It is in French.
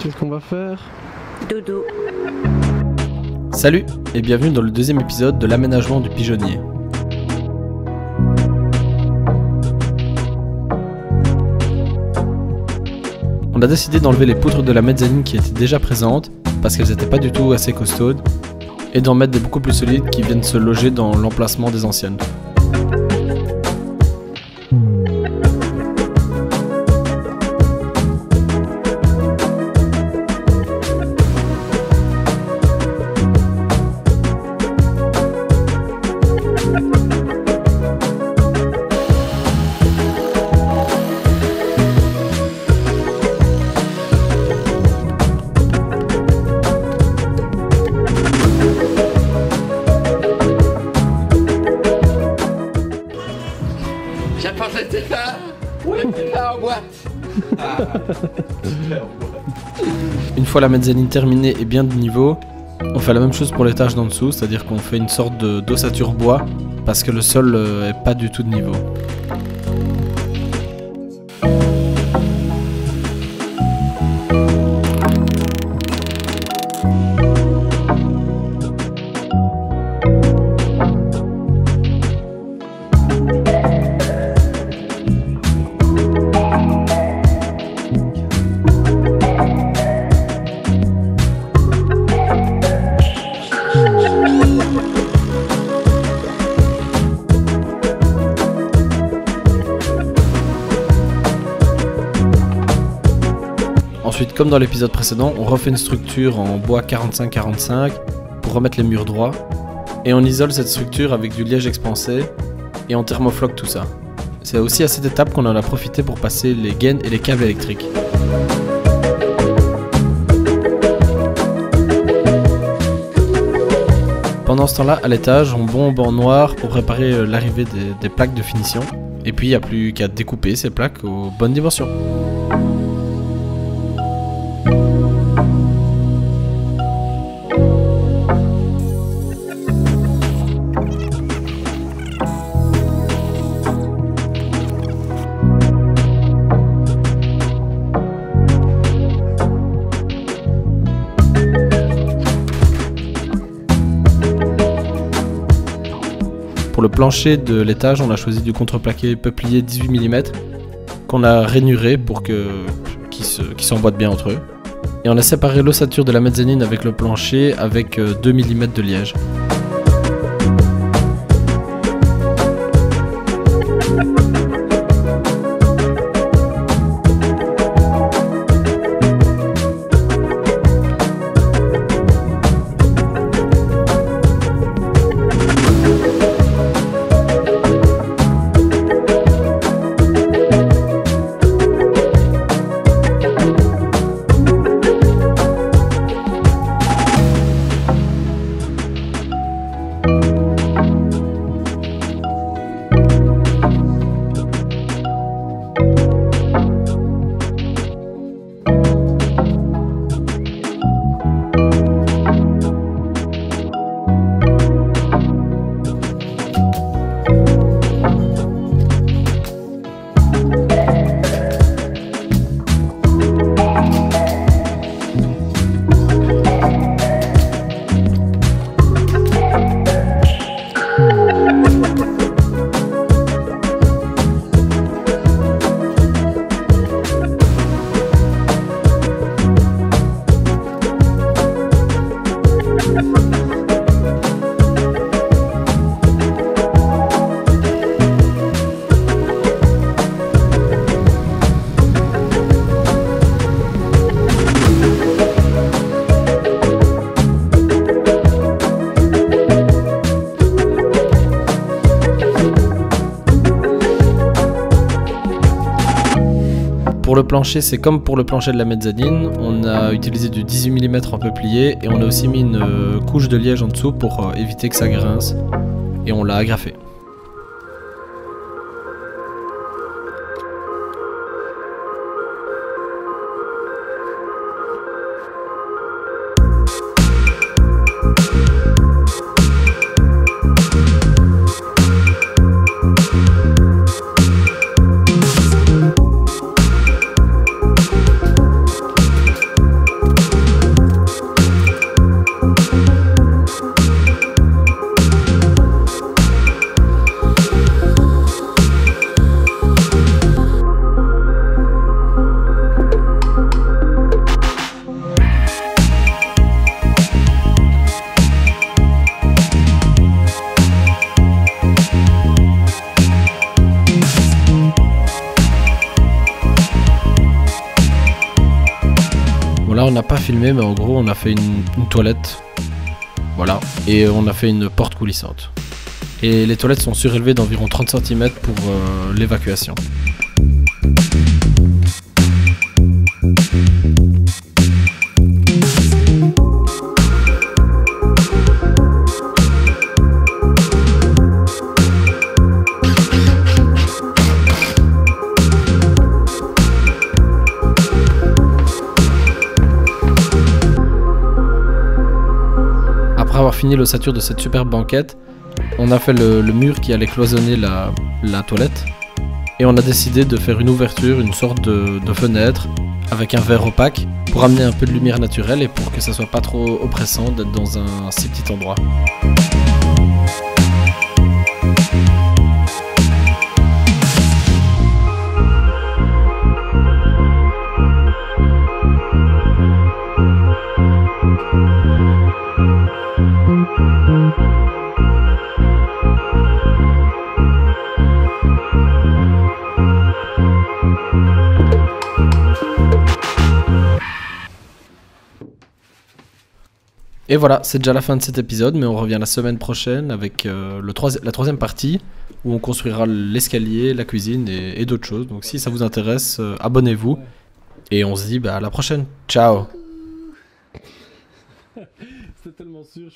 Qu'est-ce qu'on va faire? Dodo. Salut et bienvenue dans le deuxième épisode de l'aménagement du pigeonnier. On a décidé d'enlever les poutres de la mezzanine qui étaient déjà présentes parce qu'elles n'étaient pas du tout assez costaudes et d'en mettre des beaucoup plus solides qui viennent se loger dans l'emplacement des anciennes. J'ai pensé que c'était là. Oui, là en boîte. Une fois la mezzanine terminée et bien de niveau, on fait la même chose pour l'étage d'en dessous, c'est-à-dire qu'on fait une sorte d'ossature bois parce que le sol est pas du tout de niveau. Ensuite, comme dans l'épisode précédent, on refait une structure en bois 45-45 pour remettre les murs droits. Et on isole cette structure avec du liège expansé et on thermofloque tout ça. C'est aussi à cette étape qu'on en a profité pour passer les gaines et les câbles électriques. Pendant ce temps-là, à l'étage, on bombe en noir pour préparer l'arrivée des plaques de finition. Et puis il n'y a plus qu'à découper ces plaques aux bonnes dimensions. Pour le plancher de l'étage, on a choisi du contreplaqué peuplier 18 mm qu'on a rainuré pour qu'ils s'emboîtent bien entre eux. Et on a séparé l'ossature de la mezzanine avec le plancher avec 2 mm de liège. Pour le plancher, c'est comme pour le plancher de la mezzanine, on a utilisé du 18 mm en peuplier et on a aussi mis une couche de liège en dessous pour éviter que ça grince et on l'a agrafé. on n'a pas filmé, mais en gros, on a fait une toilette. Voilà. Et on a fait une porte coulissante. Et les toilettes sont surélevées d'environ 30 cm pour l'évacuation. Après avoir fini l'ossature de cette superbe banquette, on a fait le mur qui allait cloisonner la toilette. Et on a décidé de faire une ouverture, une sorte de fenêtre, avec un verre opaque, pour amener un peu de lumière naturelle et pour que ça soit pas trop oppressant d'être dans un si petit endroit. Et voilà, c'est déjà la fin de cet épisode, mais on revient la semaine prochaine avec la troisième partie, où on construira l'escalier, la cuisine et d'autres choses. Donc si ça vous intéresse, abonnez-vous, et on se dit à la prochaine. Ciao. C'était tellement sûr,